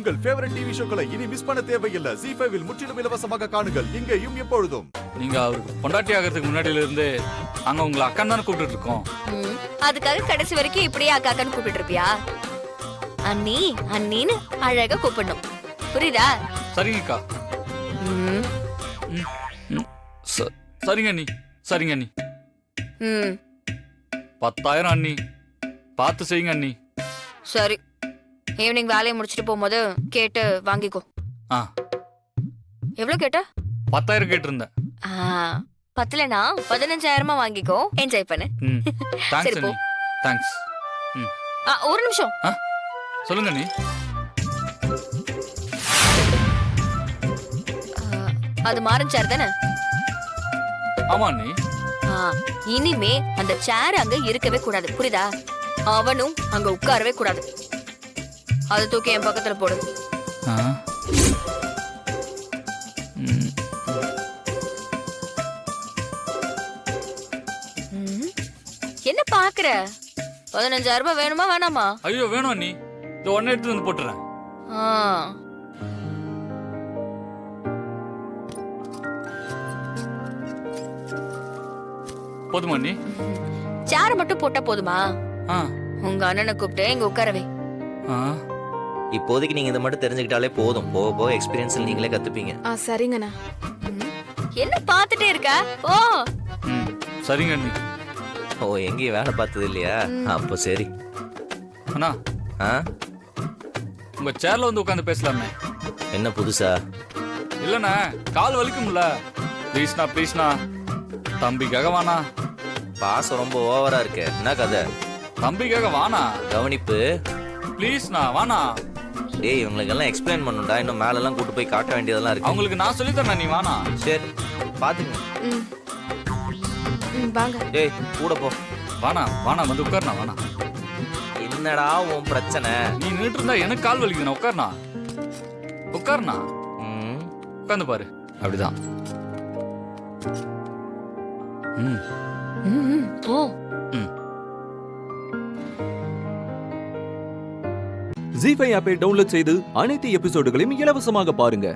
உங்கள் favourite TV ஷோக்களை இனி miss பண்ண தேவையில்லை. ஜீ5 இல் முற்றிலும் இலவசமாக காணுங்கள், இங்கேயும் எப்பொழுதும். நீங்க அவருக்கு பொண்டாட்டி ஆகிறதுக்கு முன்னாடியில இருந்து நாங்க உங்களை அக்கா தானே கூப்பிட்டு இருக்கோம். அதுக்காக கடைசி வரைக்கும் இப்படியே அக்கா அக்கான்னு கூப்பிட்டு இருப்பியா? அண்ணி அண்ணின்னு அழகா கூப்பிடணும், புரியுதா? சரிங்கக்கா. சரிங்க அண்ணி, சரிங்க அண்ணி. 10,000 அண்ணி, பார்த்து செய்யுங்க அண்ணி. சரி, ஈவினிங் வேலையை முடிச்சிட்டு போகும்போது கேட்டு வாங்கிக்கோ. எவ்வளவு கேட்ட? 10,000 கேட்டிருந்தேன். 10லனா 15,000 வாங்கிக்கோ, என்ஜாய் பண்ணு. தேங்க்ஸ் அண்ணி, தேங்க்ஸ். ஒரு நிமிஷம். சொல்லுங்க அண்ணி. அது மாறன் சேர் தானே? ஆமா அண்ணி. இனிமே அந்த சேர் அங்க இருக்கவே கூடாது, புரியுதா? அவனும் அங்க உட்காரவே கூடாது. அதை தூக்கி என் பக்கத்துல போடு. என்ன பாக்குற? 15,000 வேணுமா வேணாமா? ஐயோ வேணும் அண்ணி, இந்த ஒன்னு எடுத்து வந்து போட்டுறேன். போதுமா அண்ணி? சேர் மட்டும் போட்டா போதுமா? உங்க அண்ணனை கூப்பிட்டு இங்க உட்காரவே. இப்போதைக்கு நீங்க இதை மட்டும் தெரிஞ்சுக்கிட்டாலே போதும். போக போக எக்ஸ்பீரியன்ஸ்ல நீங்களே கத்துப்பீங்க. சரிங்கண்ணா. என்ன பாத்துட்டே இருக்க? ஓ சரிங்க அண்ணி. ஓ, எங்கேயும் வேலை பார்த்தது இல்லையா? அப்போ சரி. அண்ணா, உங்க சேர்ல வந்து உட்காந்து பேசலாமே. என்ன புதுசா? இல்லண்ணா, கால் வலிக்கும்ல. ப்ளீஸ்ண்ணா, ப்ளீஸ்ண்ணா, தம்பிக்காக வாண்ணா. பாசம் ரொம்ப ஓவரா இருக்கு. என்ன கதை? தம்பிக்காக வாண்ணா. கவனிப்பு ப்ளீஸ்ண்ணா, வாண்ணா. ஏய், இவங்களுக்கெல்லாம் எக்ஸ்பிளைன் பண்ணுடா. இன்னும் மேல எல்லாம் கூட்டு போய் காட்ட வேண்டியதெல்லாம் இருக்கு. அவங்களுக்கு நான் சொல்லி தரேன், நீ வாண்ணா. சரி, பாத்துங்க. வாங்க. ஏய், கூட போ. வாண்ணா, வாண்ணா, வந்து உட்காருண்ணா, வாண்ணா. என்னடா உன் பிரச்சனை? நீ நின்றுட்டு இருந்தா எனக்கு கால் வலிக்குதுண்ணா. உட்காருண்ணா, உட்காருண்ணா. உட்காந்து பாரு, அப்படிதான். ஓ, ஜீ5 ஆப்பை டவுன்லோட் செய்து அனைத்து எபிசோடுகளையும் இலவசமாக பாருங்க.